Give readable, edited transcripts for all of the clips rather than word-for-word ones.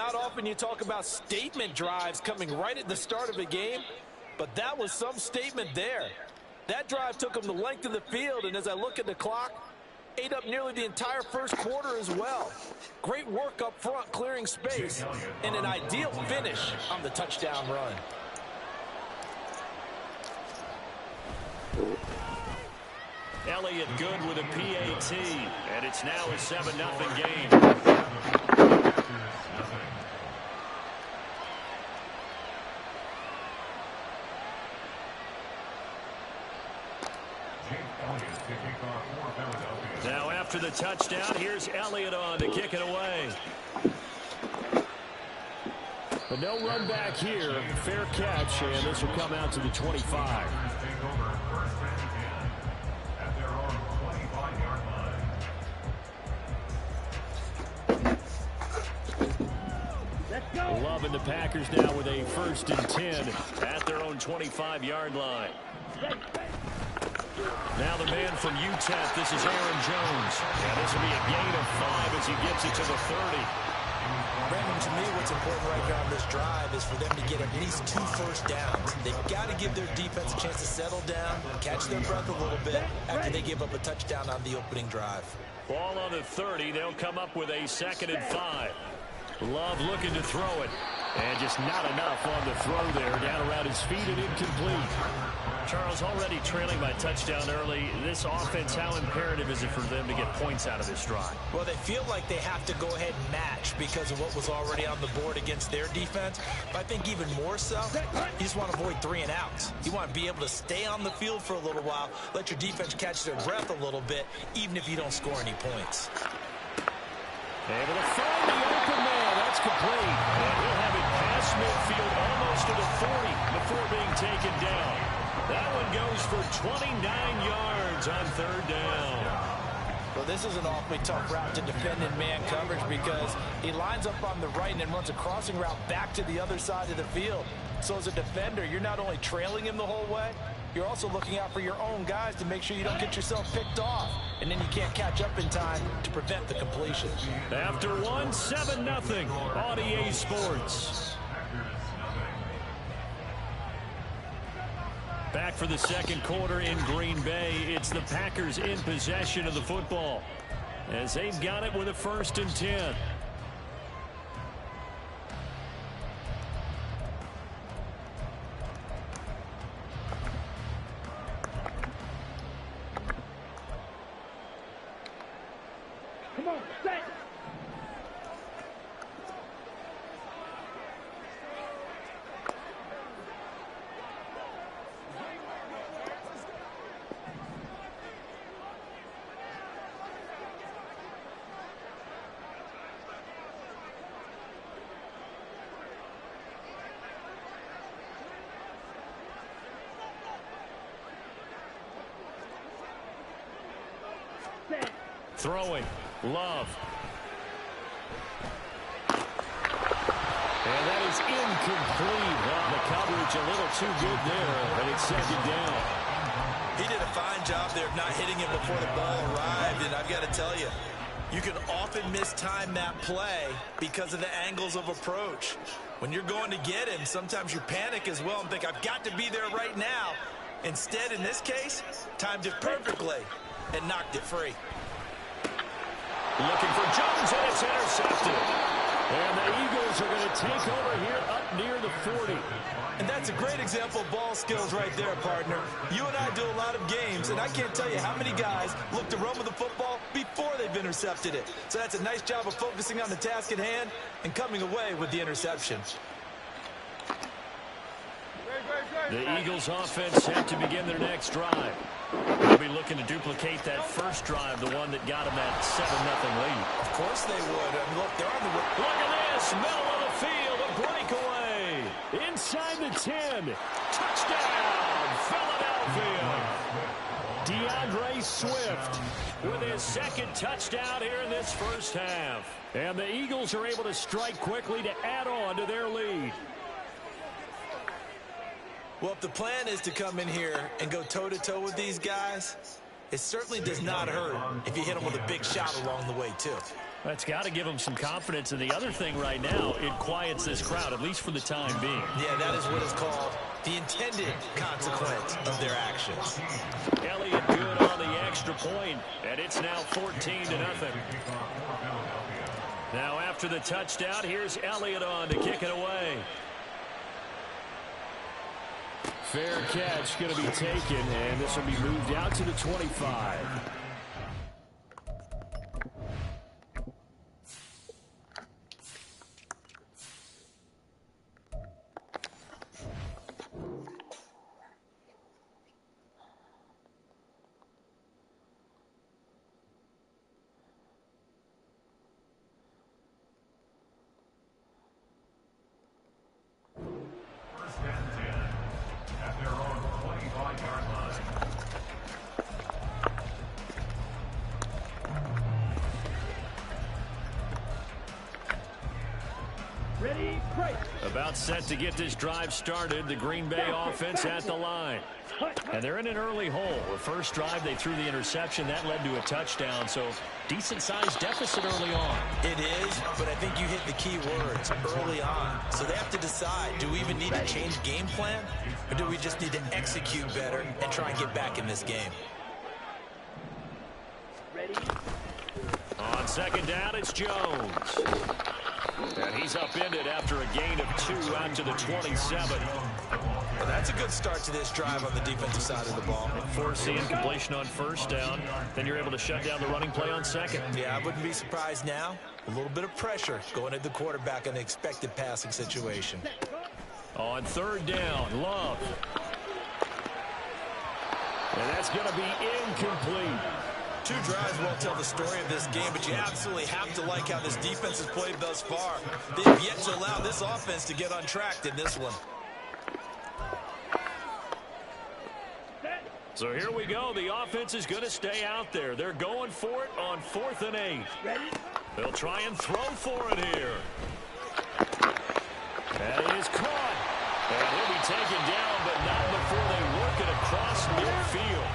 not often you talk about statement drives coming right at the start of a game, but that was some statement there. That drive took them the length of the field, and as I look at the clock, ate up nearly the entire first quarter as well. Great work up front, clearing space, and an ideal finish on the touchdown run. Elliott good with a PAT, and it's now a 7-0 game. Now after the touchdown, here's Elliott on to kick it away. But no run back here. Fair catch, and this will come out to the 25. Loving the Packers now with a 1st and 10 at their own 25-yard line. Now the man from UTEP, this is Aaron Jones. And this will be a gain of 5 as he gets it to the 30. Brandon, to me, what's important right here on this drive is for them to get at least 2 first downs. They've got to give their defense a chance to settle down, catch their breath a little bit after they give up a touchdown on the opening drive. Ball on the 30. They'll come up with a 2nd and 5. Love looking to throw it. And just not enough on the throw there. Down around his feet and incomplete. Charles, already trailing by touchdown early. This offense, how imperative is it for them to get points out of this drive? Well, they feel like they have to go ahead and match because of what was already on the board against their defense. But I think even more so, you just want to avoid 3 and outs. You want to be able to stay on the field for a little while, let your defense catch their breath a little bit, even if you don't score any points. Able to find the open man. That's complete. And he'll have it past midfield almost to the 40 before being taken down. That one goes for 29 yards on 3rd down. Well, this is an awfully tough route to defend in man coverage because he lines up on the right and then runs a crossing route back to the other side of the field. So as a defender, you're not only trailing him the whole way, you're also looking out for your own guys to make sure you don't get yourself picked off. And then you can't catch up in time to prevent the completion. After 7-0 on EA Sports. Back for the 2nd quarter in Green Bay. It's the Packers in possession of the football as they've got it with a 1st and 10. Come on, set. Throwing. Love. And that is incomplete. Well, the coverage a little too good there, and it's 2nd down. He did a fine job there of not hitting him before the ball arrived, and I've got to tell you, you can often mistime that play because of the angles of approach. When you're going to get him, sometimes you panic as well and think, I've got to be there right now. Instead, in this case, timed it perfectly and knocked it free. Looking for Jones, and it's intercepted. And the Eagles are going to take over here up near the 40. And that's a great example of ball skills right there, partner. You and I do a lot of games, and I can't tell you how many guys look to run with the football before they've intercepted it. So that's a nice job of focusing on the task at hand and coming away with the interception. The Eagles offense set to begin their next drive. They'll be looking to duplicate that first drive, the one that got them that 7-0 lead. Of course they would. I mean, look, they're on the way. Look at this, middle of the field, a breakaway. Inside the 10. Touchdown, Philadelphia. DeAndre Swift with his 2nd touchdown here in this first half. And the Eagles are able to strike quickly to add on to their lead. Well, if the plan is to come in here and go toe-to-toe with these guys, it certainly does not hurt if you hit them with a big shot along the way, too. That's got to give them some confidence. And the other thing right now, it quiets this crowd, at least for the time being. Yeah, that is what is called the intended consequence of their actions. Elliott good on the extra point, and it's now 14-0. Now after the touchdown, here's Elliott on to kick it away. Fair catch going to be taken, and this will be moved out to the 25. About set to get this drive started. The Green Bay offense at the line. And they're in an early hole. The first drive, they threw the interception. That led to a touchdown. So decent-sized deficit early on. It is, but I think you hit the key words, early on. So they have to decide, do we even need to change game plan? Or do we just need to execute better and try and get back in this game? On second down, it's Jones. And he's upended after a gain of 2 out to the 27. Well, that's a good start to this drive on the defensive side of the ball. Forcing completion on first down. Then you're able to shut down the running play on second. Yeah, I wouldn't be surprised now. A little bit of pressure going at the quarterback in an expected passing situation. On third down, Love. And that's going to be incomplete. 2 drives won't tell the story of this game, but you absolutely have to like how this defense has played thus far. They've yet to allow this offense to get untracked in this one. So here we go. The offense is going to stay out there. They're going for it on 4th and 8. They'll try and throw for it here. That is caught. And he'll be taken down, but not before they work it across midfield.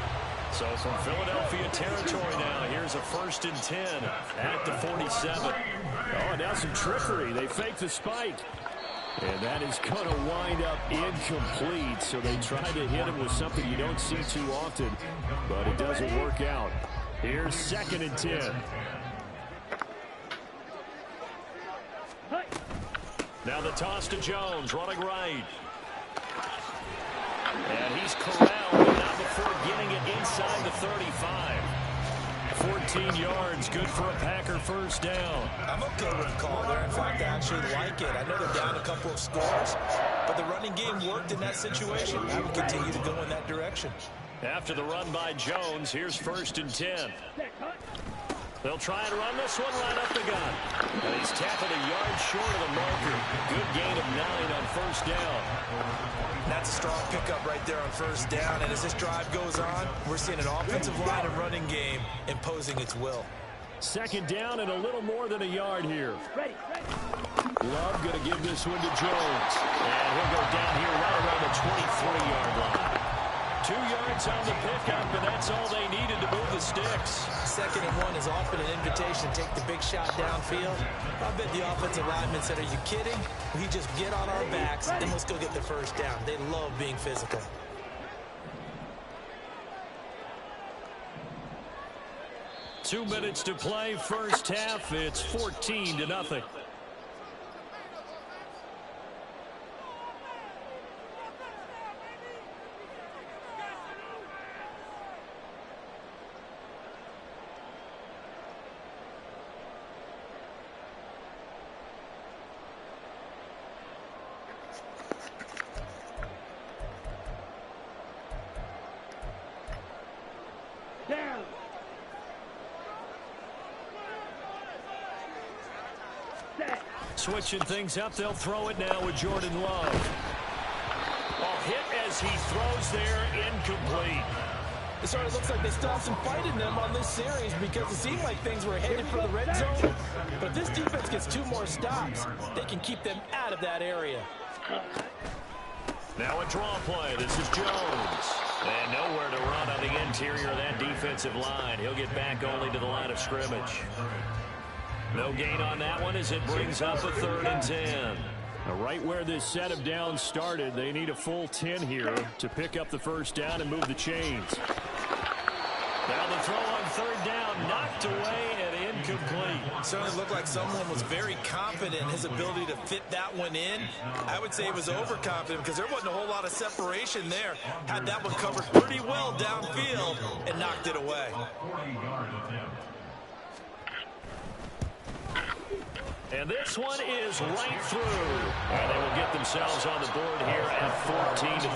So from Philadelphia territory now, here's a 1st and 10 at the 47. Oh, and now some trickery. They fake the spike. And that is going to wind up incomplete. So they try to hit him with something you don't see too often, but it doesn't work out. Here's 2nd and 10. Now the toss to Jones, running right. And he's corralled, but not before getting it inside the 35. 14 yards, good for a Packer first down. I'm okay with the call there. In fact, I actually like it. I know they're down a couple of scores, but the running game worked in that situation. I would continue to go in that direction. After the run by Jones, here's 1st and 10. They'll try and run this one right up the gut. And he's tackled a yard short of the marker. Good gain of 9 on first down. That's a strong pickup right there on first down. And as this drive goes on, we're seeing an offensive line and running game imposing its will. 2nd down and a little more than a yard here. Love going to give this one to Jones. And he'll go down here right around the 23-yard line. 2 yards on the pickup, and that's all they needed to move the sticks. 2nd and 1 is often an invitation to take the big shot downfield. I bet the offensive lineman said, are you kidding? We just get on our backs, and let's go get the first down. They love being physical. Two minutes to play, first half. It's 14-0. Switching things up, they'll throw it now with Jordan Love. Oh, hit as he throws there, incomplete. It sort of looks like they still have some fight in them on this series because it seemed like things were headed for the red zone. But if this defense gets 2 more stops, they can keep them out of that area. Now a draw play. This is Jones. And nowhere to run on the interior of that defensive line. He'll get back only to the line of scrimmage. No gain on that one as it brings up a 3rd and 10. Now, right where this set of downs started, they need a full 10 here to pick up the first down and move the chains. Now the throw on 3rd down, knocked away and incomplete. Certainly looked like someone was very confident in his ability to fit that one in. I would say he was overconfident because there wasn't a whole lot of separation there. Had that one covered pretty well downfield and knocked it away. And this one is right through. And they will get themselves on the board here at 14-3.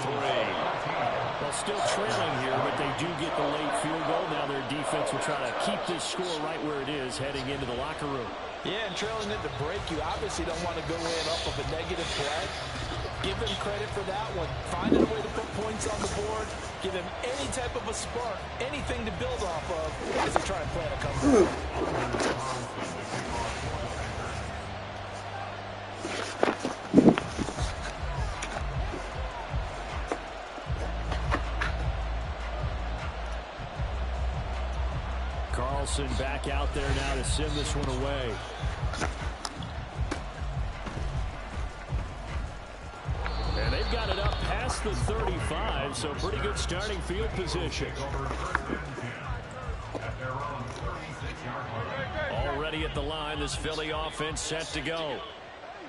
Well, still trailing here, but they do get the late field goal. Now their defense will try to keep this score right where it is heading into the locker room. Yeah, and trailing into break, you obviously don't want to go in off of a negative play. Give them credit for that one. Find a way to put points on the board. Give them any type of a spark, anything to build off of as they try and plan a comeback. Carlson back out there now to send this one away. And they've got it up past the 35, so pretty good starting field position. Already at the line, this Philly offense set to go.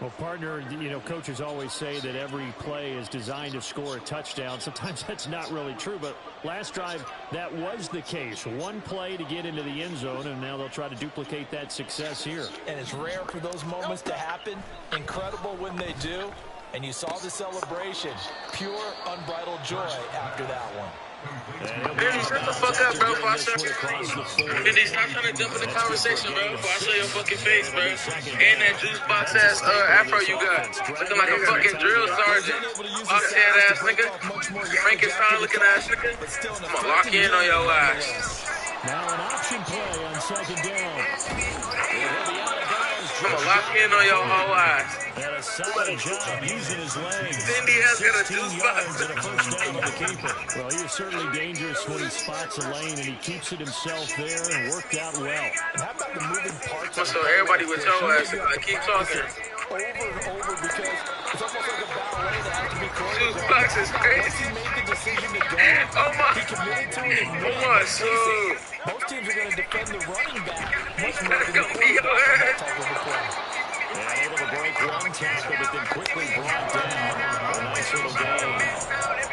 Well, partner, you know, coaches always say that every play is designed to score a touchdown. Sometimes that's not really true, but last drive, that was the case. One play to get into the end zone, and now they'll try to duplicate that success here. And it's rare for those moments to happen. Incredible when they do. And you saw the celebration. Pure, unbridled joy after that one. Benny, shut the fuck up, bro, before I show you. Benny, stop trying to jump in the conversation, bro, before I show your fucking face, bro. And that juice box ass afro you got. Looking like a fucking drill sergeant. Box head ass nigga. Frankenstein looking ass nigga. I'm gonna lock in on your ass. Now an option play on 2nd down. I'm gonna lock in on your whole ass. And a solid job using his legs. Cindy has got a 16 juice yards box. and a first down on the keeper. Well, he is certainly dangerous when he spots a lane, and he keeps it himself there and worked out well. And how about the moving parts? So everybody with your ass, like, keep talking. Over and over because it's almost like a ballet that has to be choreographed. Juice box is Once crazy. he made the decision to go, Oh my. he committed to it and Oh my, so. most teams are going to defend the running back much more than the Gonna be your quarterback ass. on that type of a play. And able to break one tackle, but then quickly brought down. A nice little gain.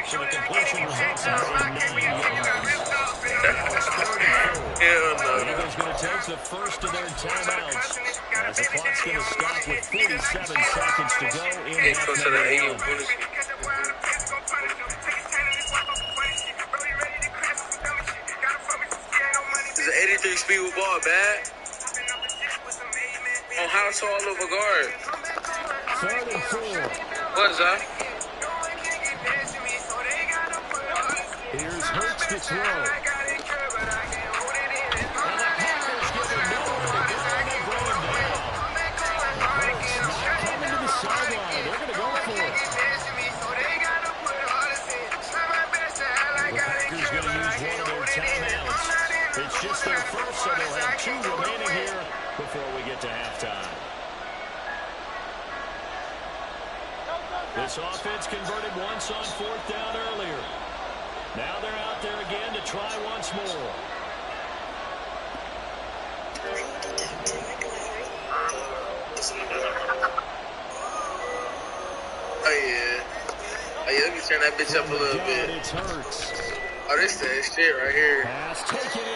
So the completion results in 9 yards. Hell no. The Eagles going to take the first of their timeouts as the clock's going to stop with 47 seconds to go in Head half coach of the number AU one. Bundesliga. Is an 83 speed with ball bad? On how tall of a guard? 3rd and 4. What is that? Here's Hurts to throw. And the Packers give him nowhere to go, and they bring him down. Hurts not coming to the sideline. They're going to go for it. The Packers going to use one of their timeouts. It's just their first, so they'll have 2 remaining here before we get to halftime. This offense converted once on 4th down earlier. Now they're out there again to try once more. Oh yeah. Oh yeah, let me turn that bitch up a little bit. It hurts. Oh, this that shit right here. Pass taken in.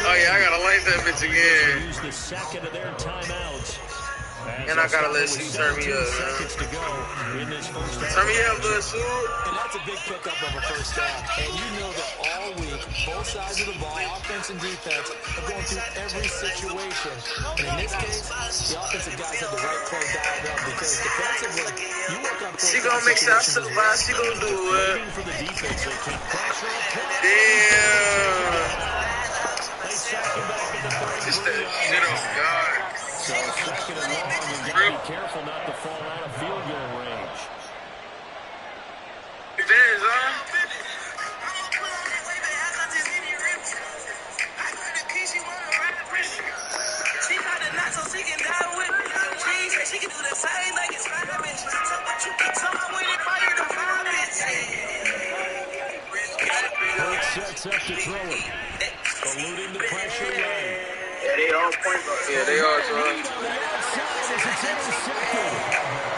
Oh yeah, I gotta light that bitch again. Use the second of their timeouts. And I gotta let Sue turn me up, man. Seconds to go in this first half. Turn me up, little Sue. And that's a big pickup of a first down. And you know that all week, both sides of the ball, offense and defense, are going through every situation. And in this case, the offensive guys have the right play dialed up because defensively, you work on She gonna make shots to the box. She gonna do it. Waiting for the defense to keep pressure on play. Damn. They sack him back at the 33 Just that shit on God. So 2nd and long, you've got to be careful not to fall out of field goal range. It is, huh? back to throw it. Eluding the pressure right. Yeah, they on point, bro. Yeah, they are, so. Lead on the outside as it's intercepted.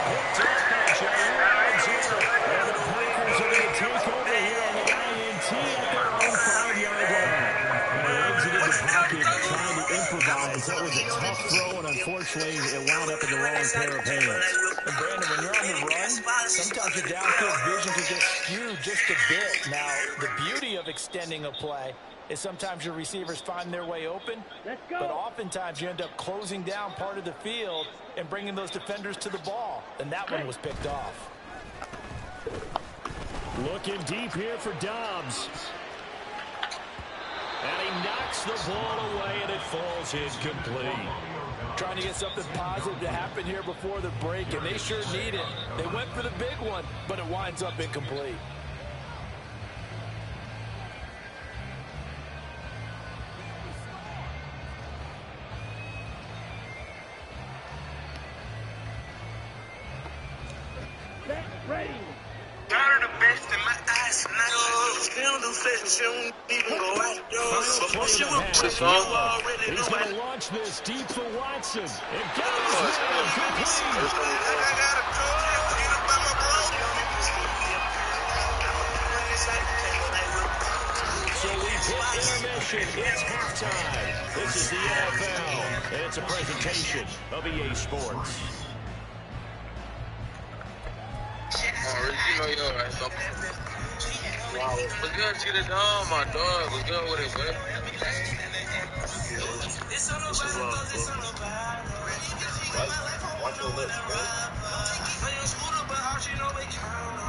Picked up by Jair Alexander. And the Packers are going to take over here on the INT at their own 5-yard line. And they exited the pocket trying to improvise. That was a tough throw, and unfortunately, it wound up in the wrong pair of hands. And Brandon, when you're on the run, sometimes your downfield vision can get skewed just a bit. Now, the beauty of extending a play is sometimes your receivers find their way open, but oftentimes you end up closing down part of the field and bringing those defenders to the ball. And that one was picked off. Looking deep here for Dobbs. And he knocks the ball away, and it falls incomplete. Trying to get something positive to happen here before the break, and they sure need it. They went for the big one, but it winds up incomplete. Ready. Tired of the best in my eyes, and I still do flesh, she don't even go out. Before she was the song already. He's going to launch this deep for Watson. It goes complete. So we hit intermission. It's halftime. This is the NFL, and it's a presentation of EA Sports. You know your ass up. Wow. What's good, Cheetah Dom, my dog? What's good with it, boy? Watch your lips, bro.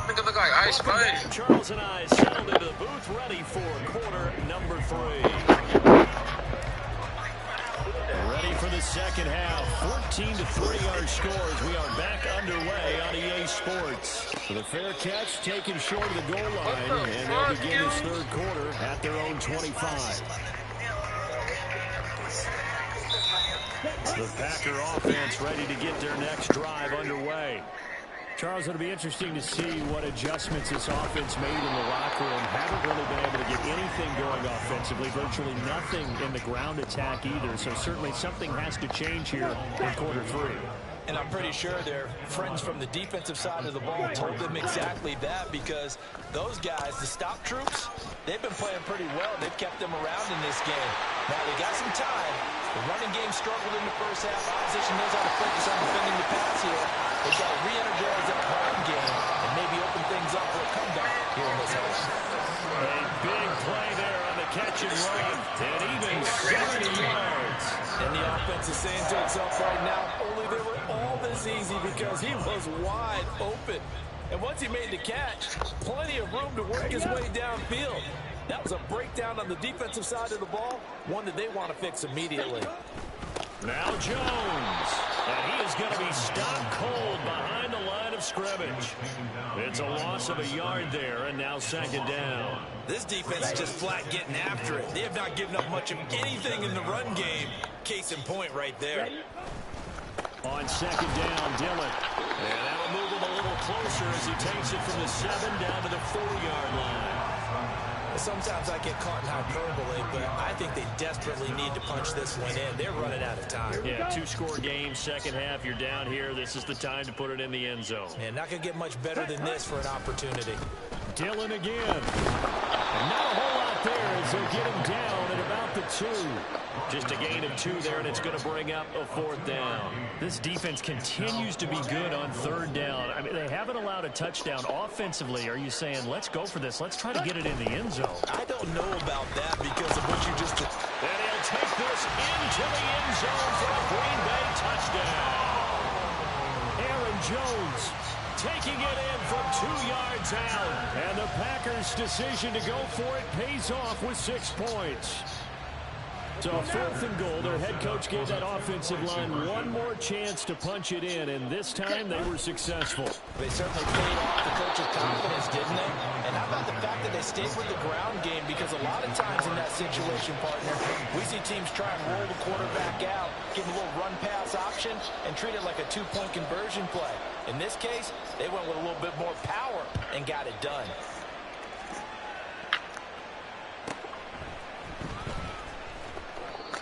Nigga look like Ice Spice. Charles and I settled into the booth ready for quarter number 3. Ready for the second half. 14-3 our scores. We are back underway on EA Sports. The fair catch taken short of the goal line, and they'll begin this third quarter at their own 25. The Packer offense ready to get their next drive underway. Charles, it'll be interesting to see what adjustments this offense made in the locker room. Haven't really been able to get anything going offensively. Virtually nothing in the ground attack either. So certainly something has to change here in quarter 3. And I'm pretty sure their friends from the defensive side of the ball told them exactly that, because those guys, the stop troops, they've been playing pretty well. They've kept them around in this game. Now, they got some time. The running game struggled in the first half. Opposition knows how to focus on defending the pass here. They've got to re-energize that run game and maybe open things up for a comeback here in this half. A big play there on the catch and run. And even 70 yards. And the offense is saying to itself right now, only they were all this easy because he was wide open. And once he made the catch, plenty of room to work his way downfield. That was a breakdown on the defensive side of the ball, one that they want to fix immediately. Now Jones. And he is going to be stopped cold behind the line of scrimmage. It's a loss of a yard there, and now second down. This defense is just flat getting after it. They have not given up much of anything in the run game. Case in point right there. On second down, Dillon. And that'll move him a little closer as he takes it from the 7 down to the 4-yard line. Sometimes I get caught in hyperbole, but I think they desperately need to punch this one in. They're running out of time. Yeah, 2-score game, second half, you're down here. This is the time to put it in the end zone. And not going to get much better than this for an opportunity. Dillon again. And not a whole lot there as they'll get him down at about the 2. Just a gain of 2 there, and it's going to bring up a 4th down. This defense continues to be good on 3rd down. I mean, they haven't allowed a touchdown offensively. Are you saying, let's go for this? Let's try to get it in the end zone. I don't know about that because of what you just did. And he'll take this into the end zone for a Green Bay touchdown. Aaron Jones taking it in from 2 yards out. And the Packers' decision to go for it pays off with 6 points. So 4th and goal, their head coach gave that offensive line one more chance to punch it in, and this time they were successful. They certainly paid off the coach's confidence, didn't they? And how about the fact that they stayed with the ground game? Because a lot of times in that situation, partner, we see teams try and roll the quarterback out, give him a little run-pass option, and treat it like a 2-point conversion play. In this case, they went with a little bit more power and got it done.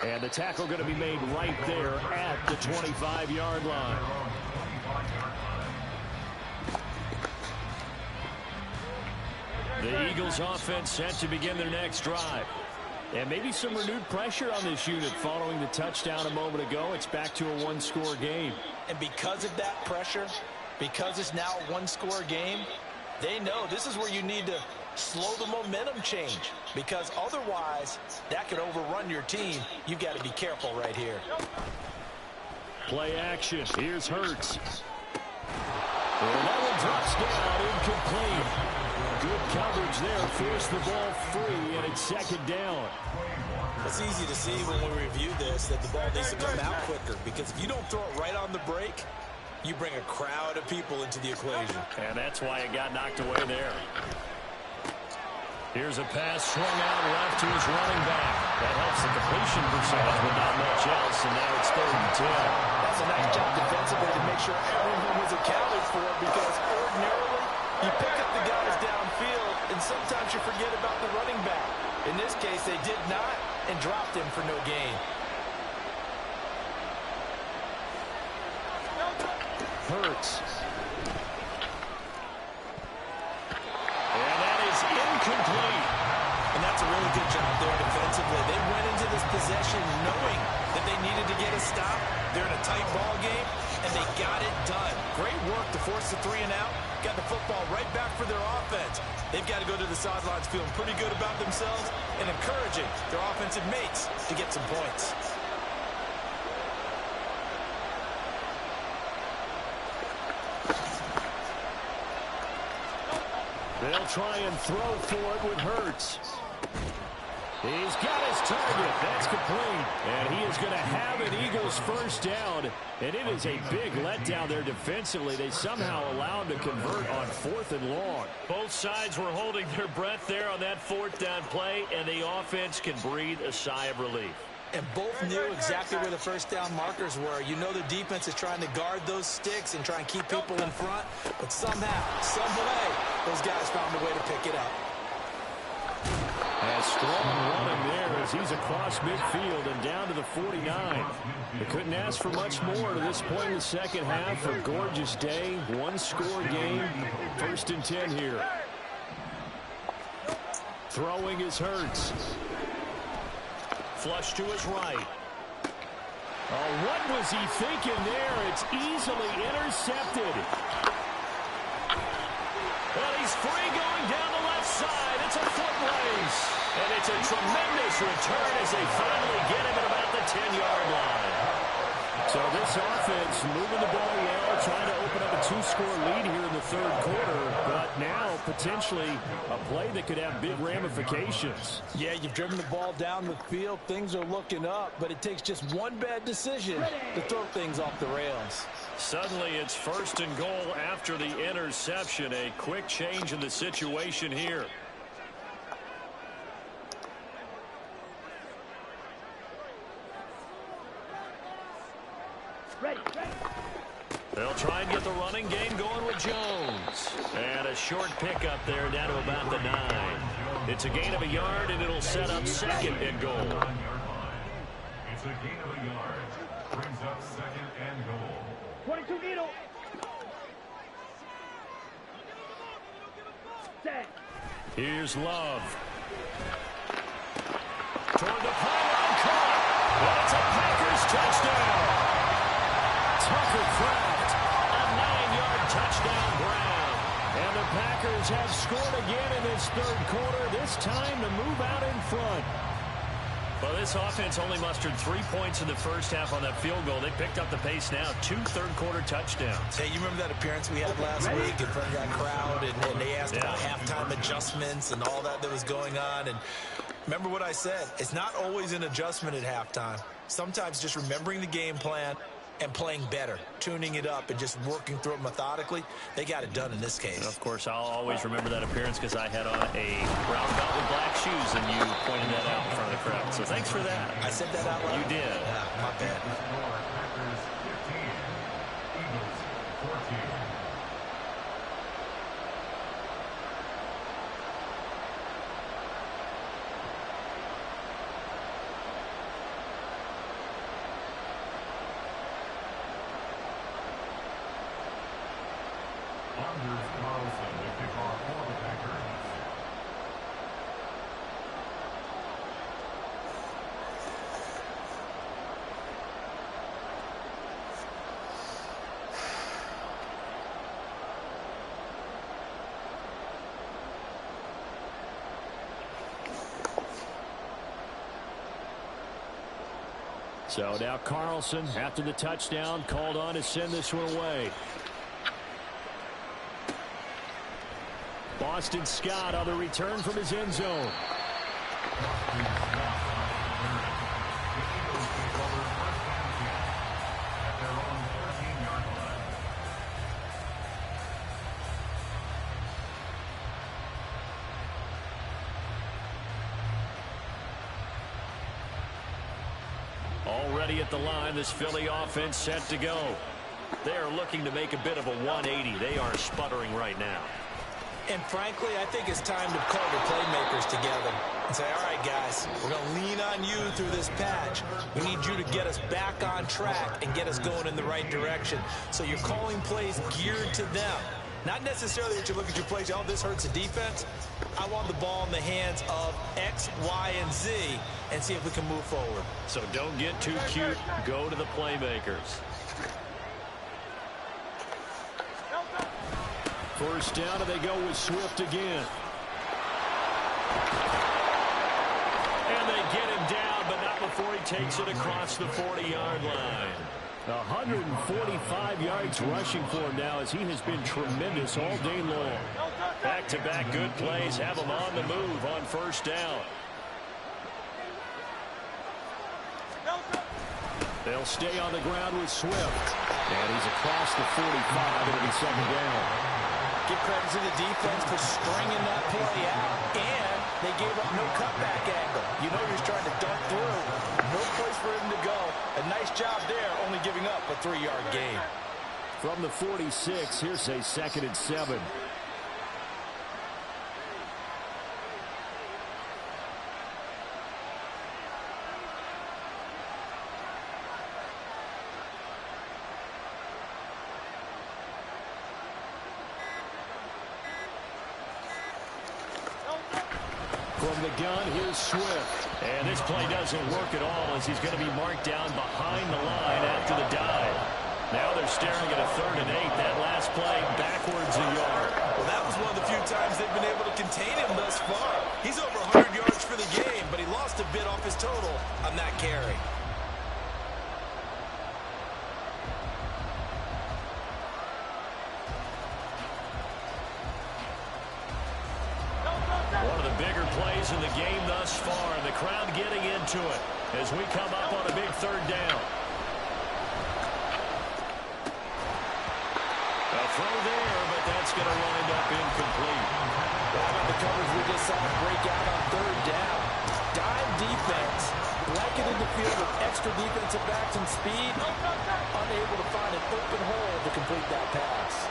And the tackle going to be made right there at the 25-yard line. The Eagles offense set to begin their next drive. And maybe some renewed pressure on this unit following the touchdown a moment ago. It's back to a one-score game. And because of that pressure, because it's now a one-score game, they know this is where you need to slow the momentum change, because otherwise that could overrun your team. You've got to be careful right here. Play action. Here's Hurts. And that one drops down, incomplete. Good coverage there. Forced the ball free, and it's second down. It's easy to see when we review this that the ball needs to come out quicker, because if you don't throw it right on the break, you bring a crowd of people into the equation. And that's why it got knocked away there. Here's a pass swung out left to his running back. That helps the completion percentage, but not much else, and now it's 3rd and 10. That's a nice job defensively to make sure everyone was accounted for, because ordinarily you pick up the guys downfield, and sometimes you forget about the running back. In this case, they did not, and dropped him for no gain. Hurts. And that is incomplete. And that's a really good job there defensively. They went into this possession knowing that they needed to get a stop. They're in a tight ball game, and they got it done. Great work to force the 3 and out. Got the football right back for their offense. They've got to go to the sidelines feeling pretty good about themselves and encouraging their offensive mates to get some points. They'll try and throw for it with Hurts. He's got his target. That's complete. And he is going to have an Eagles first down. And it is a big letdown there defensively. They somehow allowed him to convert on 4th and long. Both sides were holding their breath there on that 4th down play, and the offense can breathe a sigh of relief. And both knew exactly where the first down markers were. You know the defense is trying to guard those sticks and try and keep people in front. But somehow, some way, those guys found a way to pick it up. And strong running there as he's across midfield and down to the 49. They couldn't ask for much more to this point in the second half. A gorgeous day, one-score game, 1st and 10 here. Throwing is Hurts. Flush to his right. Oh, what was he thinking there? It's easily intercepted. Well, he's free going down the left side. It's a foot race. And it's a tremendous return as they finally get him at about the 10-yard line. So this offense moving the ball well, trying to open up a 2-score lead here in the 3rd quarter. But now potentially a play that could have big ramifications. Yeah, you've driven the ball down the field. Things are looking up, but it takes just one bad decision to throw things off the rails. Suddenly it's 1st and goal after the interception. A quick change in the situation here. They'll try and get the running game going with Jones. And a short pickup there down to about the 9. It's a gain of a yard, and it'll set up 2nd and goal. It's a gain of a yard. Brings up 2nd and goal. 22 needle. Set. Here's Love. Toward the pylon, caught. And it's a Packers touchdown. Tucker Kraft, a 9-yard touchdown Brown. And the Packers have scored again in this 3rd quarter, this time to move out in front. Well, this offense only mustered 3 points in the first half on that field goal. They picked up the pace now, 2 third-quarter touchdowns. Hey, you remember that appearance we had last week in front of that crowd, and they asked about halftime adjustments and all that was going on. And remember what I said, it's not always an adjustment at halftime. Sometimes just remembering the game plan and playing better, tuning it up and just working through it methodically. They got it done in this case. And of course, I'll always remember that appearance because I had on a brown belt with black shoes, and you pointed that out in front of the crowd. So thanks for that. I said that out loud? You did. Yeah, my bad. Packers 15, Eagles 14. Saunders Carlson to kick off for the Packers. So now Carlson, after the touchdown, called on to send this one away. Boston Scott on the return from his end zone. Already at the line, this Philly offense set to go. They are looking to make a bit of a 180. They are sputtering right now. And frankly, I think it's time to call the playmakers together and say, all right, guys, we're going to lean on you through this patch. We need you to get us back on track and get us going in the right direction. So you're calling plays geared to them. Not necessarily that you look at your plays, oh, this hurts the defense. I want the ball in the hands of X, Y, and Z and see if we can move forward. So don't get too cute. Go to the playmakers. First down, and they go with Swift again. And they get him down, but not before he takes it across the 40-yard line. 145 yards rushing for him now, as he has been tremendous all day long. Back-to-back good plays have him on the move on first down. They'll stay on the ground with Swift. And he's across the 45. It'll be second down. Give credit to the defense for stringing that play out, and they gave up no cutback angle. You know he's trying to dunk through. No place for him to go. A nice job there, only giving up a 3-yard gain. From the 46, here's a 2nd and 7. From the gun, here's Swift. And this play doesn't work at all, as he's going to be marked down behind the line after the dive. Now they're staring at a 3rd and 8. That last play backwards a yard. Well, that was one of the few times they've been able to contain him thus far. He's over 100 yards for the game, but he lost a bit off his total on that carry. One of the bigger plays in the game thus far, and the crowd getting into it as we come up on a big 3rd down. A throw there, but that's going to wind up incomplete. How about the coverage we just saw break out on 3rd down? Dime defense, blanketed the field with extra defensive backs and speed, unable to find an open hole to complete that pass.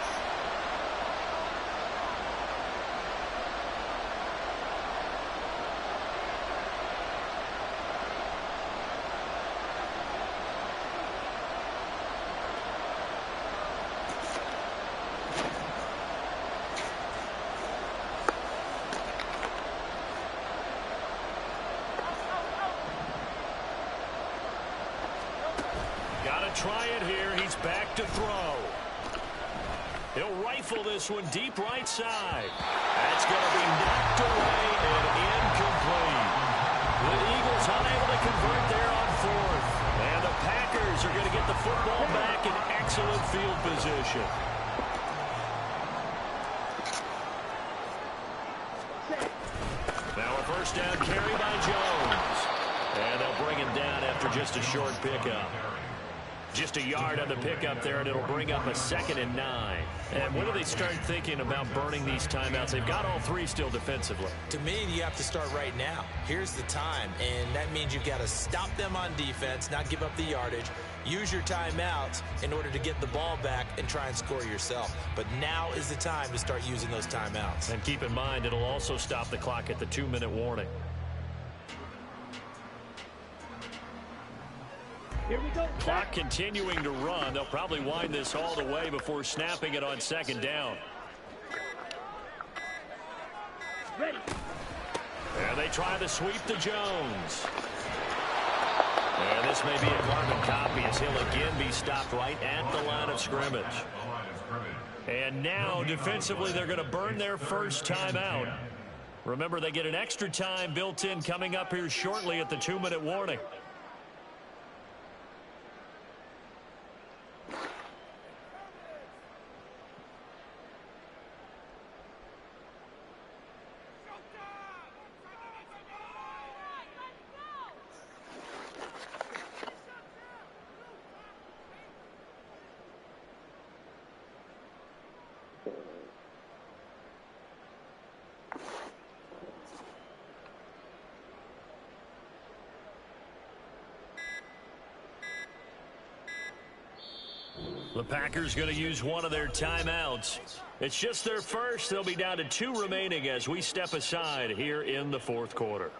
Try it here. He's back to throw. He'll rifle this one deep right side. That's going to be knocked away and incomplete. The Eagles unable to convert there on 4th. And the Packers are going to get the football back in excellent field position. Now a first down carry by Jones. And they'll bring him down after just a short pickup. Just a yard on the pickup there, and it'll bring up a 2nd and 9. And when do they start thinking about burning these timeouts? They've got all 3 still defensively. To me, you have to start right now. Here's the time, and that means you've got to stop them on defense, not give up the yardage, use your timeouts in order to get the ball back and try and score yourself. But now is the time to start using those timeouts. And keep in mind, it'll also stop the clock at the 2-minute warning. Here we go. Clock continuing to run. They'll probably wind this all the way before snapping it on 2nd down. Ready. And they try to sweep to Jones. And this may be a carbon copy as he'll again be stopped right at the line of scrimmage. And now, defensively, they're going to burn their first timeout. Remember, they get an extra time built in coming up here shortly at the 2-minute warning. The Packers going to use one of their timeouts. It's just their first. They'll be down to 2 remaining as we step aside here in the fourth quarter.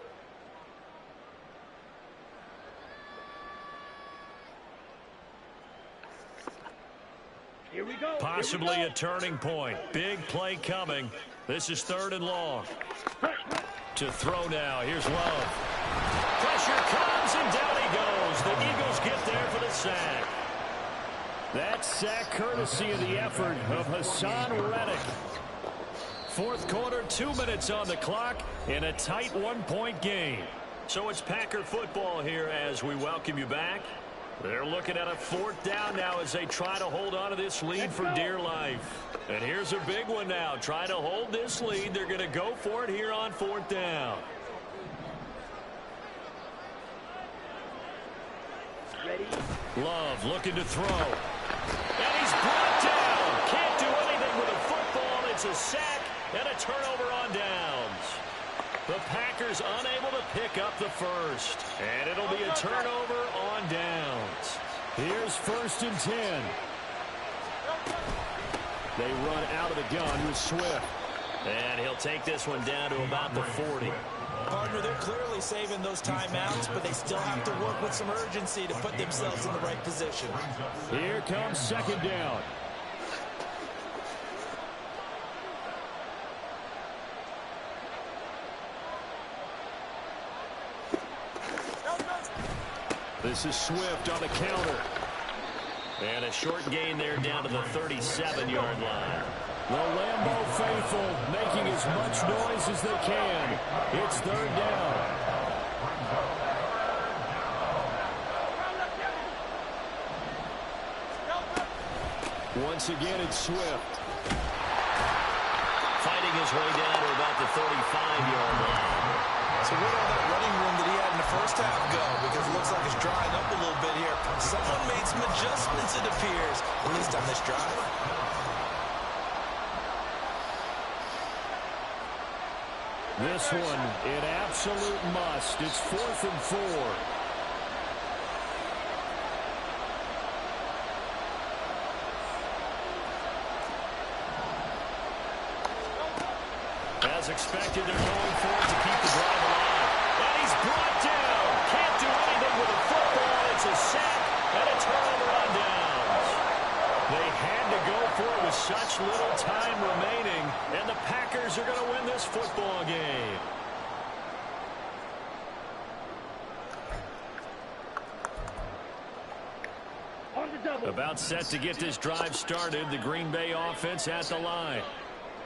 Here we go. Possibly a turning point. Big play coming. This is 3rd and long. To throw now. Here's Love. Pressure comes and down he goes. The Eagles get there for the sack. That sack courtesy of the effort of Hassan Reddick. Fourth quarter, 2 minutes on the clock in a tight 1-point game. So it's Packer football here as we welcome you back. They're looking at a 4th down now as they try to hold on to this lead for dear life. And here's a big one now. Trying to hold this lead. They're going to go for it here on 4th down. Ready. Love looking to throw. And he's brought down. Can't do anything with a football. It's a sack and a turnover on downs. The Packers unable to pick up the first. And it'll be a turnover on downs. Here's 1st and 10. They run out of the gun with Swift. And he'll take this one down to about the 40. Partner, they're clearly saving those timeouts, but they still have to work with some urgency to put themselves in the right position. Here comes 2nd down. This is Swift on the counter. And a short gain there down to the 37-yard line. The Lambeau faithful making as much noise as they can. It's 3rd down. Once again, it's Swift. Fighting his way down to about the 35-yard line. So where did all that running room that he had in the first half go? Because it looks like it's drying up a little bit here. Someone made some adjustments, it appears, at least on this drive. This one, an absolute must. It's 4th and 4. As expected, they're going for it to keep the drive alive. And he's brought down. Can't do anything with a football. It's a sack and a turnover on downs. They had to go for it with such little time remaining, and the Packers are going to win this football game. About set to get this drive started, the Green Bay offense at the line.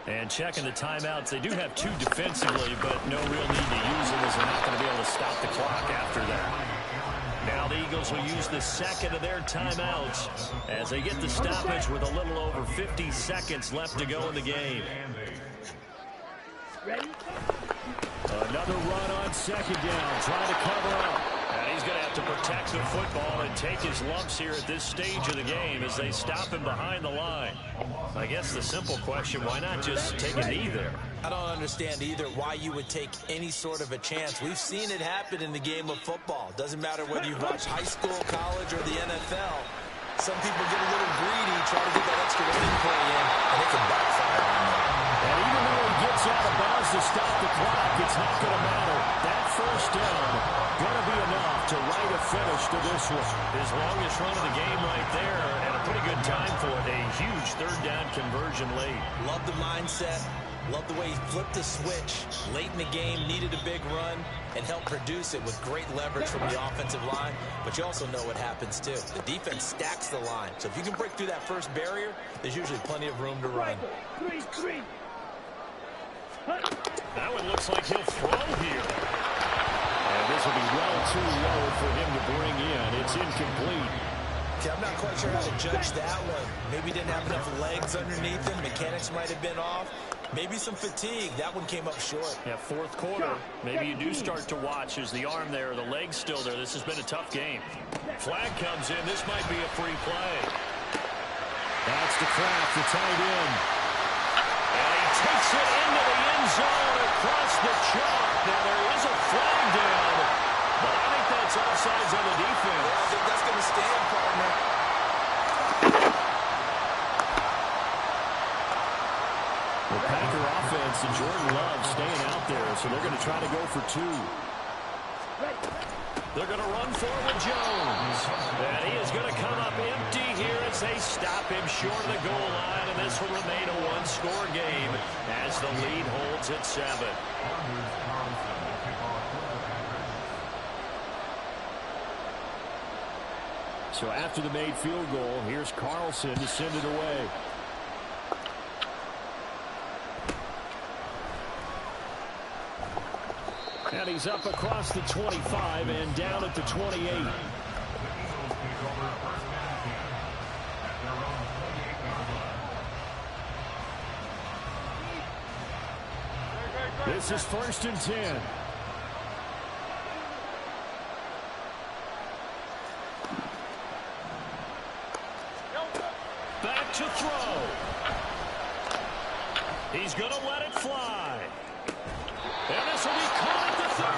And checking the timeouts, they do have 2 defensively, but no real need to use them as they're not going to be able to stop the clock after that. Now the Eagles will use the 2nd of their timeouts as they get the stoppage with a little over 50 seconds left to go in the game. Ready. Another run on 2nd down, trying to cover up. And he's going to have to protect the football and take his lumps here at this stage of the game as they stop him behind the line. I guess the simple question, why not just take a knee there? I don't understand either why you would take any sort of a chance. We've seen it happen in the game of football. Doesn't matter whether you watch high school, college, or the NFL. Some people get a little greedy, try to get that extra running play in, and it can backfire on them. And even though he gets out of bounds to stop the clock, it's not going to matter. That 1st down going to be enough to write a finish to this one. His longest run of the game right there, and a pretty good time for it. A huge 3rd down conversion late. Love the mindset. Love the way he flipped the switch late in the game, needed a big run, and helped produce it with great leverage from the offensive line. But you also know what happens, too. The defense stacks the line. So if you can break through that first barrier, there's usually plenty of room to run. 3-3. That one looks like he'll throw here. And this will be well too low for him to bring in. It's incomplete. Okay, I'm not quite sure how to judge that one. Maybe didn't have enough legs underneath him. Mechanics might have been off. Maybe some fatigue. That one came up short. Yeah, fourth quarter. Maybe you do start to watch as the arm there, the leg's still there. This has been a tough game. Flag comes in. This might be a free play. That's to Kraft, the tight end. And he takes it into the end zone across the chalk. Now there is a flag down, but I think that's offsides on the defense. Yeah, I think that's going to stand, partner. The Packer offense and Jordan Love staying out there, so they're going to try to go for two. They're going to run forward Jones. And he is going to come up empty here as they stop him short of the goal line, and this will remain a one-score game as the lead holds at 7. So after the made field goal, here's Carlson to send it away. And he's up across the 25 and down at the 28. This is 1st and 10. Back to throw. He's going to let it fly. And this will be caught at the 30.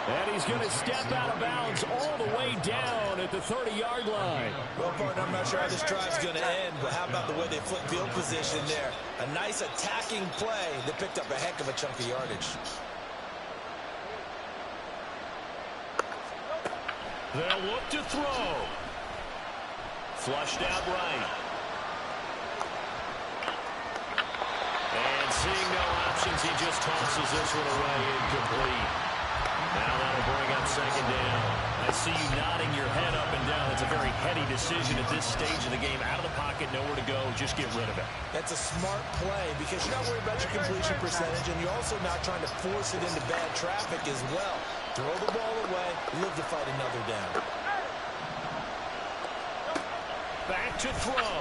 And he's going to step out of bounds all the way down at the 30-yard line. Well, partner, I'm not sure how this drive's going to end, but how about the way they flip field position there? A nice attacking play that picked up a heck of a chunk of yardage. They'll look to throw. Flushed out right. And seeing no options, he just tosses this one away, incomplete. Now that'll bring up 2nd down. I see you nodding your head up and down. It's a very heady decision at this stage of the game. Out of the pocket, nowhere to go. Just get rid of it. That's a smart play because you're not worried about your completion percentage, and you're also not trying to force it into bad traffic as well. Throw the ball away, live to fight another down. Back to throw.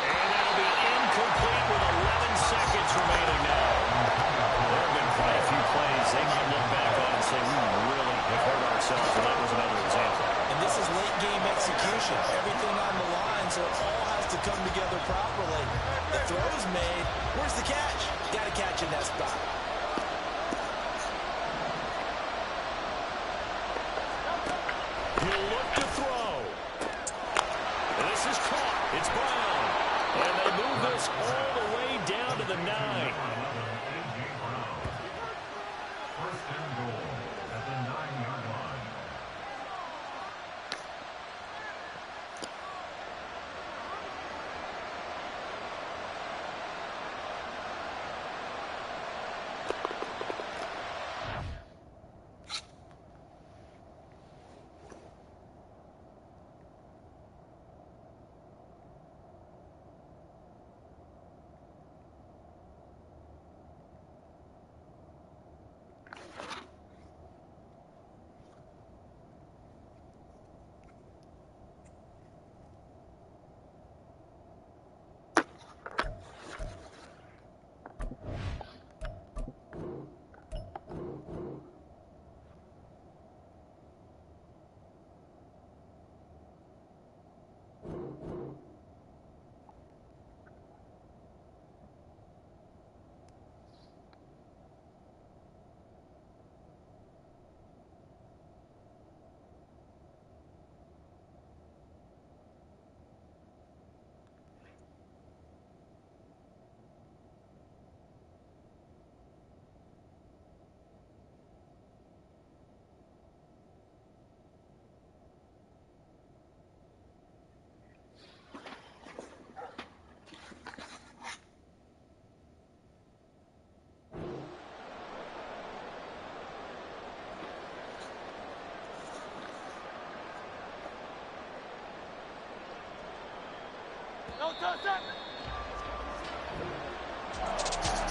And that'll be incomplete with 11 seconds remaining now. There have been quite a few plays they might look back on and say, we really have hurt ourselves, and that was another example. And this is late game execution. Everything on the line, so it all has to come together properly. The throw's made. Where's the catch? Got to catch in that spot. He'll look to throw. And this is caught. It's Brown. And they move this all the way down to the 9. First and goal at the 9-yard line.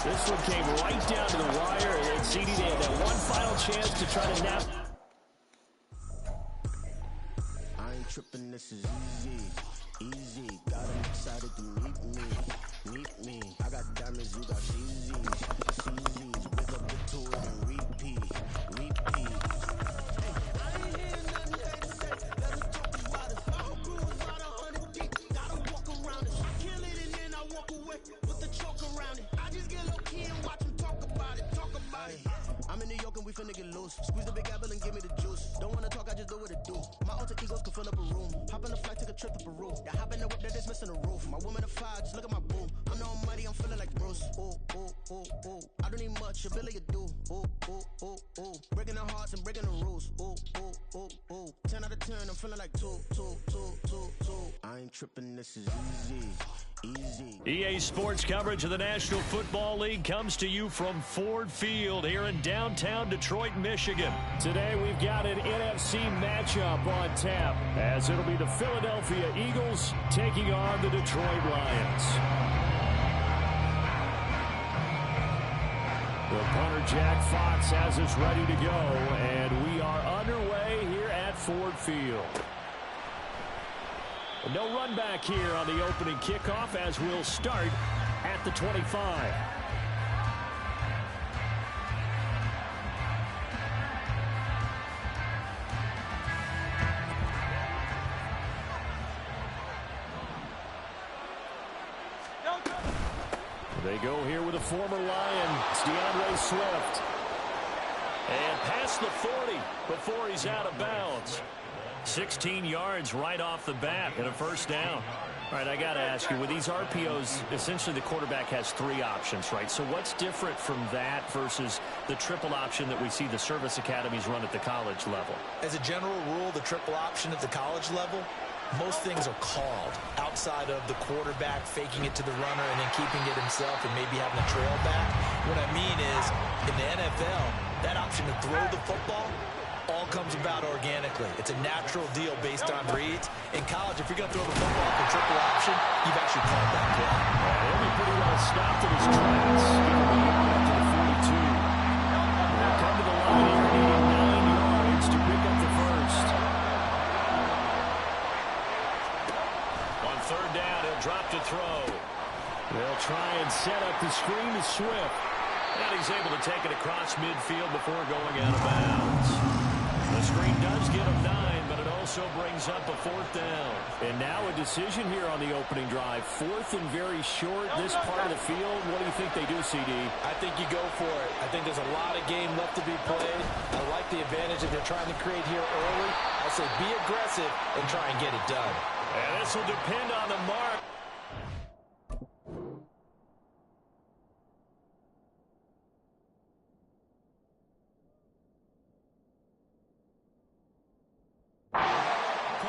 This one came right down to the wire, and CD, they had that one final chance to try to nap. I ain't tripping, this is easy. Got 'em excited to meet me. I got diamonds, you got CZs. Wake up the tour and repeat. I'm in New York and we finna get loose. Squeeze the big apple and give me the juice. Don't wanna talk, I just do what it do. My alter egos can fill up a room. Hop on a flight, take a trip to Peru. Yeah, hop in the whip that is missing the roof. My woman a fire, just look at my boo. I'm no money, I'm feeling like Bruce. Ooh. I don't need much, ability to do. Ooh. Breaking the hearts and breaking the rules. Ooh. 10 out of 10, I'm feeling like two. I ain't tripping, this is easy. EA Sports coverage of the National Football League comes to you from Ford Field here in downtown Detroit, Michigan. Today we've got an NFC matchup on tap, as it'll be the Philadelphia Eagles taking on the Detroit Lions. The punter Jack Fox has us ready to go, and we are underway here at Ford Field. No run back here on the opening kickoff, as we'll start at the 25. They go here with a former Lion. It's DeAndre Swift. And past the 40 before he's out of bounds. 16 yards right off the bat and a first down. All right, I got to ask you, with these RPOs, essentially the quarterback has three options, right? So what's different from that versus the triple option that we see the service academies run at the college level? As a general rule, the triple option at the college level, most things are called outside of the quarterback faking it to the runner and then keeping it himself and maybe having a trail back. What I mean is, in the NFL, that option to throw the football all comes about organically. It's a natural deal based on reads. In college, if you're going to throw the football for triple option, you've actually called that play. He'll be pretty well stopped in his tracks. He'll be up to the 42. They'll come to the line here, needing 9 yards to pick up the first. On third down, he'll drop to throw. They'll try and set up the screen to Swift. And he's able to take it across midfield before going out of bounds. The screen does get him 9, but it also brings up a fourth down. And now a decision here on the opening drive. Fourth and very short, this part of the field. What do you think they do, CD? I think you go for it. I think there's a lot of game left to be played. I like the advantage that they're trying to create here early. I say be aggressive and try and get it done. And this will depend on the mark.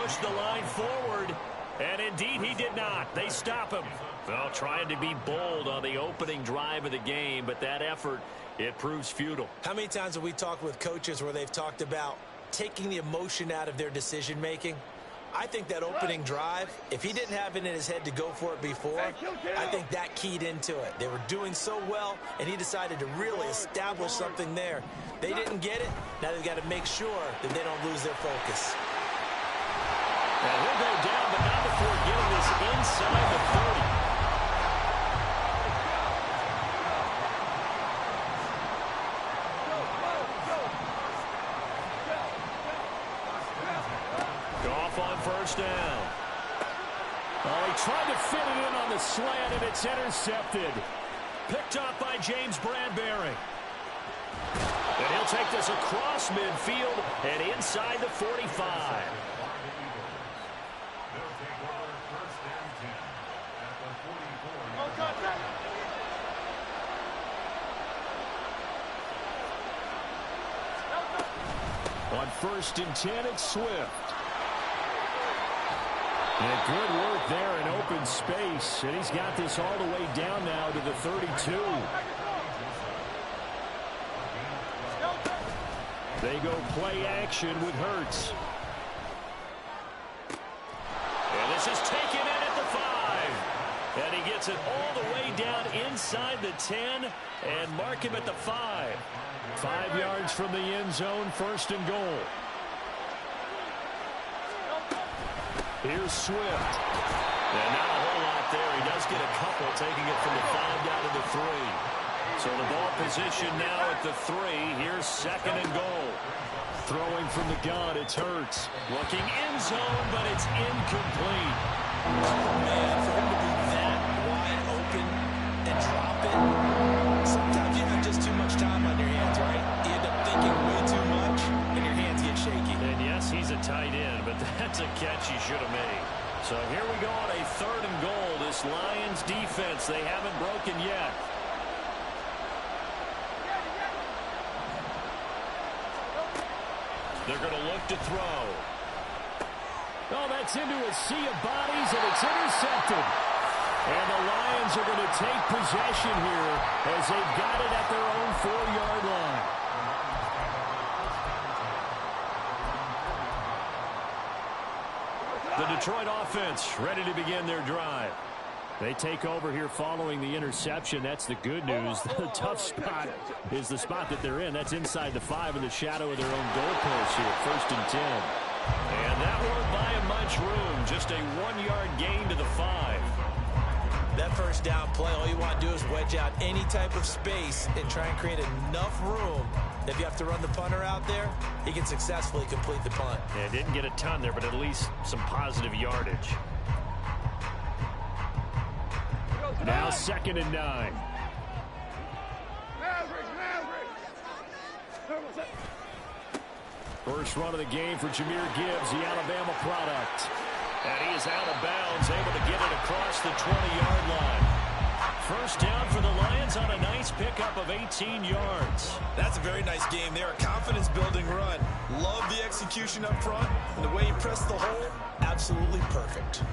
Push the line forward, and indeed he did not. They stop him. Well, trying to be bold on the opening drive of the game, but that effort, it proves futile. How many times have we talked with coaches where they've talked about taking the emotion out of their decision-making? I think that opening drive, if he didn't have it in his head to go for it before, I think that keyed into it. They were doing so well, and he decided to really establish something there. They didn't get it. Now they've got to make sure that they don't lose their focus. And he'll go down, but not before getting this inside the 30. Goff on first down. Oh, he tried to fit it in on the slant, and it's intercepted. Picked up by James Bradbury. And he'll take this across midfield and inside the 45. On first and 10, it's Swift. And good work there in open space. And he's got this all the way down now to the 32. They go play action with Hurts. And this is taken in at the 5. gets it all the way down inside the 10 and mark him at the 5. 5 yards from the end zone, first and goal. Here's Swift. And not a whole lot there. He does get a couple, taking it from the 5 down to the 3. So the ball position now at the 3. Here's second and goal. Throwing from the gun, it's Hurts. Looking end zone, but it's incomplete. Man, for him to be that wide open and drop it, sometimes you have just too much time on your hands, right? You end up thinking way too much, and your hands get shaky. And yes, he's a tight end, but that's a catch he should have made. So here we go on a third and goal. This Lions defense, they haven't broken yet. They're going to look to throw. Oh, that's into a sea of bodies, and it's intercepted. And the Lions are going to take possession here as they've got it at their own 4-yard line. The Detroit offense ready to begin their drive. They take over here following the interception. That's the good news. The tough spot is the spot that they're in. That's inside the 5 in the shadow of their own goalpost here, first and 10. And that won't buy him much room. Just a 1-yard gain to the 5. That first down play, all you want to do is wedge out any type of space and try and create enough room. If you have to run the punter out there, he can successfully complete the punt. Yeah, didn't get a ton there, but at least some positive yardage. Now second and 9. First run of the game for Jahmyr Gibbs, the Alabama product. And he is out of bounds, able to get it across the 20-yard line. First down for the Lions on a nice pickup of 18 yards. That's a very nice game there, a confidence-building run. Love the execution up front, and the way he pressed the hole, absolutely perfect.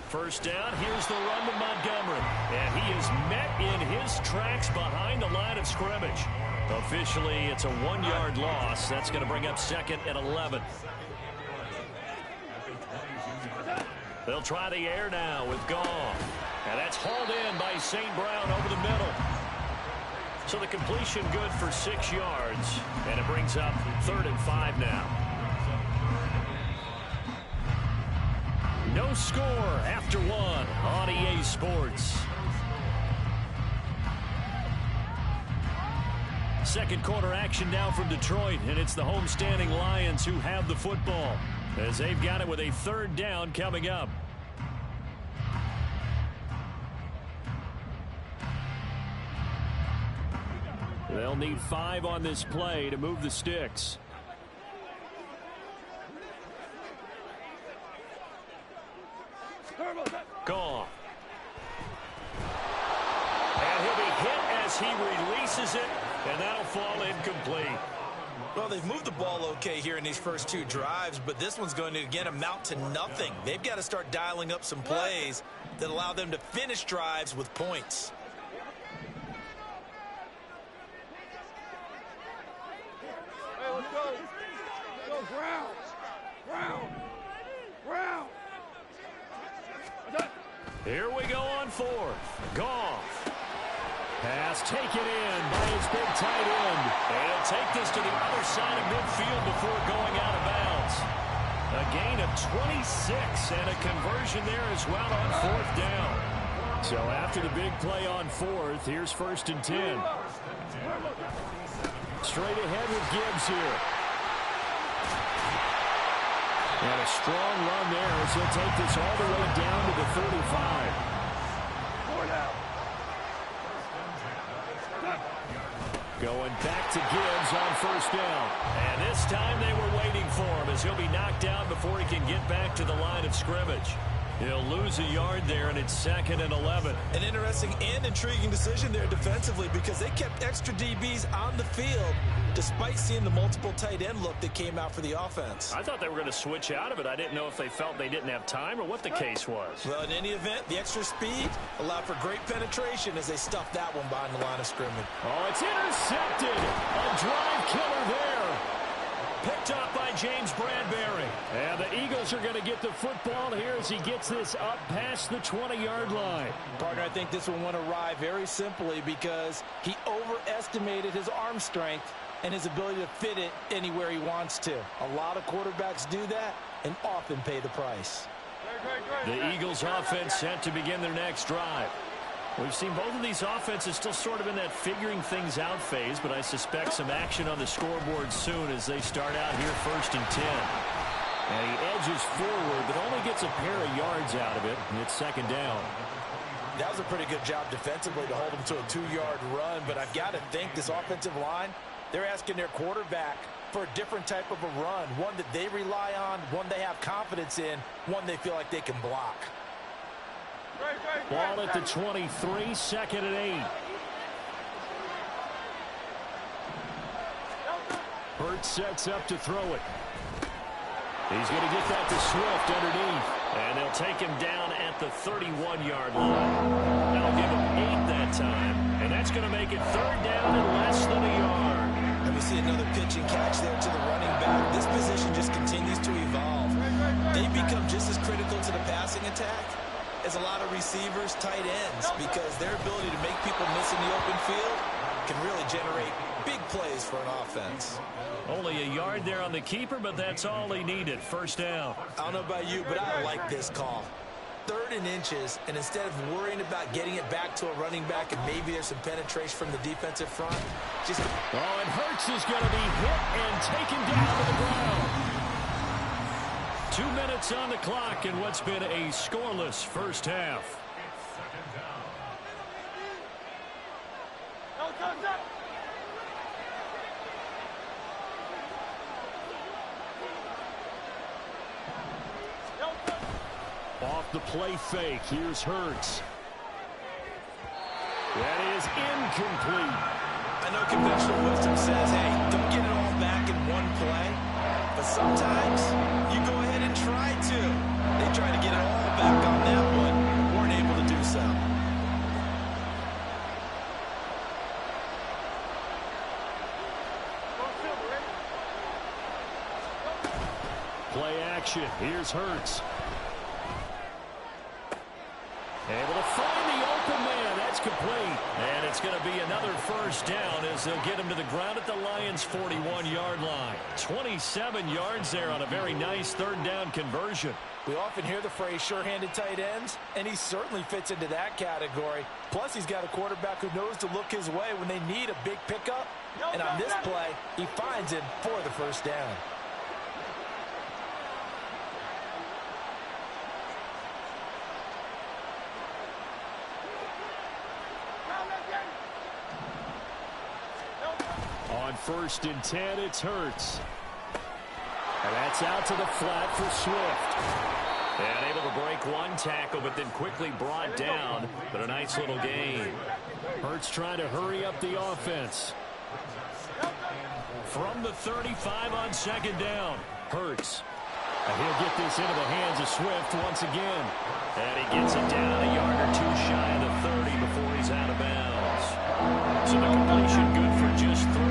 First down, here's the run to Montgomery. And he is met in his tracks behind the line of scrimmage. Officially, it's a 1-yard loss. That's going to bring up second and 11. They'll try the air now with Goff. And that's hauled in by St. Brown over the middle. So the completion good for 6 yards. And it brings up third and 5 now. No score after 1 on EA Sports. Second quarter action now from Detroit, and it's the homestanding Lions who have the football as they've got it with a third down coming up. They'll need 5 on this play to move the sticks. Goff. And he'll be hit as he releases it, and that'll fall incomplete. Well, they've moved the ball okay here in these first 2 drives, but this one's going to, again, amount to nothing. They've got to start dialing up some plays that allow them to finish drives with points. Hey, let's go. Let's go, Browns. Browns. Here we go on 4th. Goff. Pass taken in by his big tight end. And he'll take this to the other side of midfield before going out of bounds. A gain of 26 and a conversion there as well on 4th down. So after the big play on 4th, here's first and 10. Straight ahead with Gibbs here. And a strong run there as he'll take this all the way down to the 35. Going back to Gibbs on first down. And this time they were waiting for him as he'll be knocked down before he can get back to the line of scrimmage. He'll lose a yard there, and it's second and 11. An interesting and intriguing decision there defensively because they kept extra DBs on the field despite seeing the multiple tight end look that came out for the offense. I thought they were going to switch out of it. I didn't know if they felt they didn't have time or what the case was. Well, in any event, the extra speed allowed for great penetration as they stuffed that one behind the line of scrimmage. Oh, it's intercepted. A drive killer there. Picked up by James Bradbury. And the Eagles are going to get the football here as he gets this up past the 20-yard line. Partner, I think this one went awry very simply because he overestimated his arm strength and his ability to fit it anywhere he wants to. A lot of quarterbacks do that and often pay the price. The Eagles offense set to begin their next drive. We've seen both of these offenses still sort of in that figuring things out phase, but I suspect some action on the scoreboard soon as they start out here 1st and 10. And he edges forward, but only gets a pair of yards out of it, and it's 2nd down. That was a pretty good job defensively to hold him to a 2-yard run, but I've got to think this offensive line, they're asking their quarterback for a different type of a run, one that they rely on, one they have confidence in, one they feel like they can block. Ball at the 23, 2nd and 8. Hurts sets up to throw it. He's going to get that to Swift underneath. And they'll take him down at the 31-yard line. That'll give him 8 that time. And that's going to make it 3rd down and less than a yard. And we see another pitch and catch there to the running back. This position just continues to evolve. They become just as critical to the passing attack as a lot of receivers, tight ends, because their ability to make people miss in the open field can really generate big plays for an offense. Only a yard there on the keeper, but that's all he needed. 1st down. I don't know about you, but I like this call. 3rd and inches, and instead of worrying about getting it back to a running back and maybe there's some penetration from the defensive front, just... Oh, and Hurts is going to be hit and taken down to the ground. 2 minutes on the clock in what's been a scoreless 1st half. Off the play fake, here's Hurts. That is incomplete. I know conventional wisdom says, hey, don't get it all back in one play. But sometimes you go ahead and try to. They tried to get it all back on that one. Weren't able to do so. Play action. Here's Hurts. Able to find the open man. That's complete. And it's going to be another 1st down as they'll get him to the ground at the Lions' 41-yard line. 27 yards there on a very nice 3rd down conversion. We often hear the phrase sure-handed tight ends, and he certainly fits into that category. Plus, he's got a quarterback who knows to look his way when they need a big pickup. And on this play, he finds him for the 1st down. On 1st and 10, it's Hurts. And that's out to the flat for Swift. And able to break one tackle, but then quickly brought down. But a nice little gain. Hurts trying to hurry up the offense. From the 35 on 2nd down, Hurts. And he'll get this into the hands of Swift once again. And he gets it down a yard or 2 shy of the 30 before he's out of bounds. So the completion good for just 3.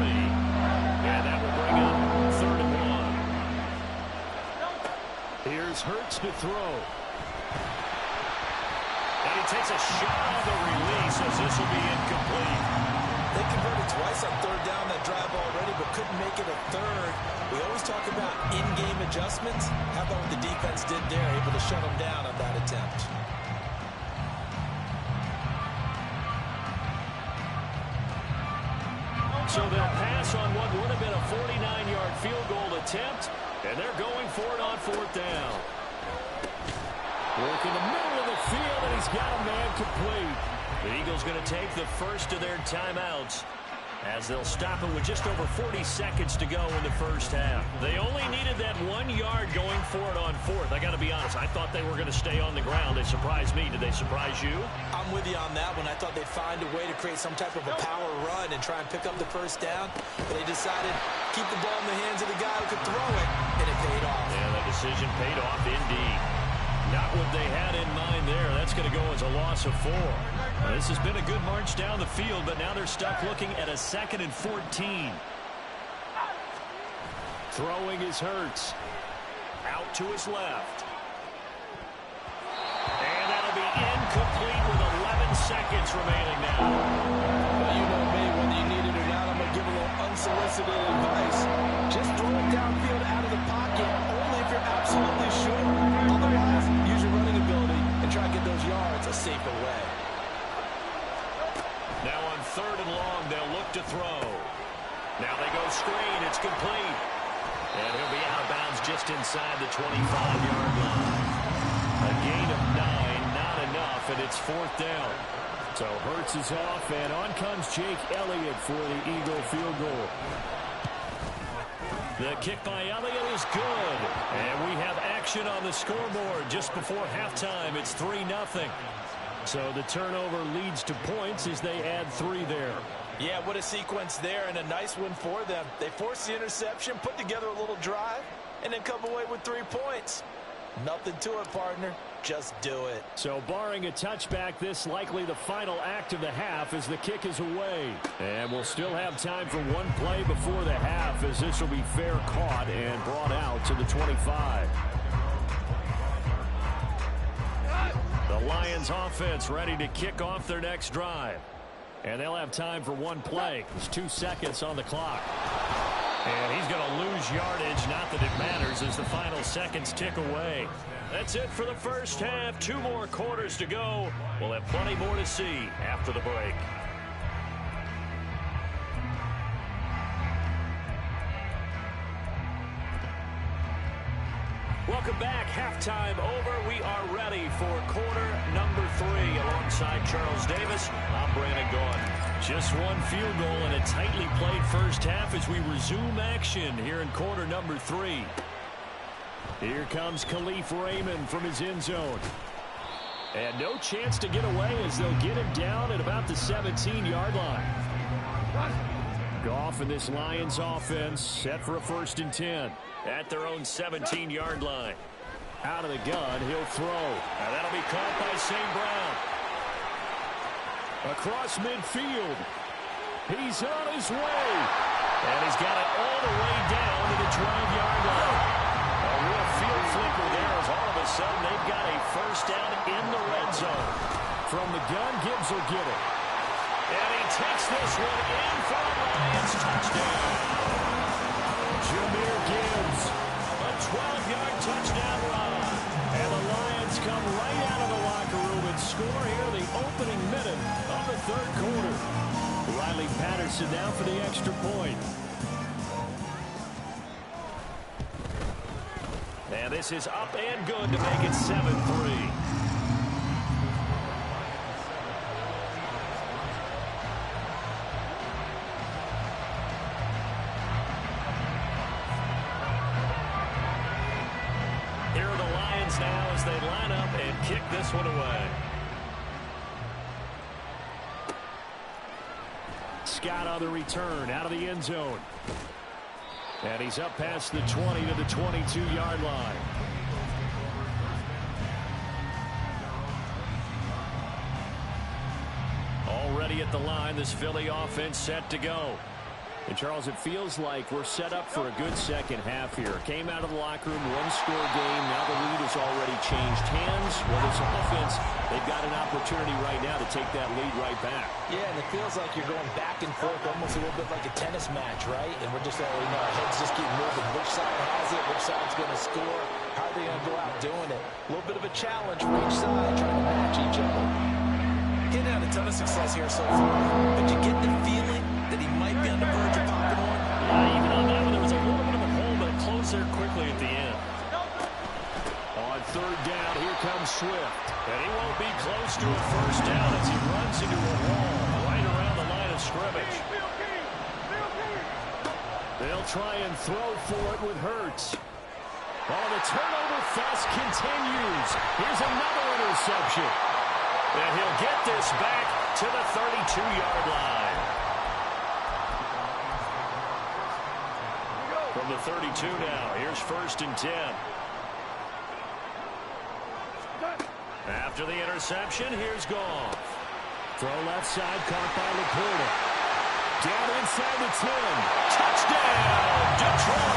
And that will bring up 3rd and 1. Here's Hurts to throw. And he takes a shot on the release as this will be incomplete. They converted twice on 3rd down that drive already, but couldn't make it a 3rd. We always talk about in-game adjustments. How about what the defense did there, able to shut them down on that attempt. So they'll pass on what would have been a 49-yard field goal attempt, and they're going for it on 4th down. Work in the middle of the field, and he's got a man complete. The Eagles going to take the first of their timeouts as they'll stop it with just over 40 seconds to go in the 1st half. They only needed that 1 yard going for it on 4th. I got to be honest, I thought they were going to stay on the ground. They surprised me. Did they surprise you? I'm with you on that one. I thought they'd find a way to create some type of a power run and try and pick up the 1st down, but they decided to keep the ball in the hands of the guy who could throw it, and it paid off. Yeah, that decision paid off indeed. Not what they had in mind there. That's going to go as a loss of 4. This has been a good march down the field, but now they're stuck looking at a 2nd and 14. Throwing is Hurts. Out to his left. And that'll be incomplete with 11 seconds remaining now. Well, you know me, whether you need it or not, I'm going to give a little unsolicited advice. Just throw it downfield out of the pocket, only if you're absolutely sure. Otherwise, use your running ability and try to get those yards a safer way. Now on 3rd and long, they'll look to throw. Now they go screen. It's complete. And he'll be out of bounds just inside the 25-yard line. A gain of 9, not enough, and it's 4th down. So Hurts is off, and on comes Jake Elliott for the Eagle field goal. The kick by Elliott is good. And we have action on the scoreboard just before halftime. It's 3-0. So the turnover leads to points as they add 3 there. Yeah, what a sequence there, and a nice one for them. They forced the interception, put together a little drive, and then come away with 3 points. Nothing to it, partner. Just do it. So barring a touchback, this likely the final act of the half as the kick is away. And we'll still have time for one play before the half as this will be fair caught and brought out to the 25. The Lions offense ready to kick off their next drive. And they'll have time for one play. There's 2 seconds on the clock. And he's going to lose yardage. Not that it matters as the final seconds tick away. That's it for the first half. 2 more quarters to go. We'll have plenty more to see after the break. Welcome back. Halftime over. We are ready for quarter number 3. Alongside Charles Davis, I'm Brandon Gaudin. Just one field goal and a tightly played first half as we resume action here in quarter number 3. Here comes Khalif Raymond from his end zone. And no chance to get away as they'll get him down at about the 17-yard line. Goff and this Lions offense set for a 1st and 10 at their own 17-yard line. Out of the gun, he'll throw. And that'll be caught by St. Brown. Across midfield. He's on his way. And he's got it all the way down to the 12-yard line. A real field flipper there as all of a sudden they've got a 1st down in the red zone. From the gun, Gibbs will get it. And he takes this one in for a Lions touchdown. Jahmyr Gibbs, a 12-yard touchdown run. And the Lions come right out of the locker room and score here the opening minute of the 3rd quarter. Riley Patterson now for the extra point. And this is up and good to make it 7-3. Here are the Lions now as they line up and kick this one away. Scott on the return out of the end zone. And he's up past the 20 to the 22-yard line. Already at the line, this Philly offense set to go. And, Charles, it feels like we're set up for a good second half here. Came out of the locker room, 1-score game. Now the lead has already changed hands. Well, this offense, they've got an opportunity right now to take that lead right back. Yeah, and it feels like you're going back and forth almost a little bit like a tennis match, right? And we're just, our heads just keep moving. Which side has it? Which side's going to score? How are they going to go out doing it? A little bit of a challenge for each side, trying to match each other. Getting had a ton of success here so far, but you get the feeling that he might be on the verge of popping one. Yeah, even on that one, there was a little bit of a hole, but it closed there quickly at the end. On 3rd down, here comes Swift. And he won't be close to a 1st down as he runs into a wall right around the line of scrimmage. They'll try and throw for it with Hurts. Oh, the turnover fest continues. Here's another interception. And he'll get this back to the 32-yard line. From the 32 now, here's 1st and 10. After the interception, here's Goff. Throw left side, caught by Laporta. Down inside the 10. Touchdown, Detroit!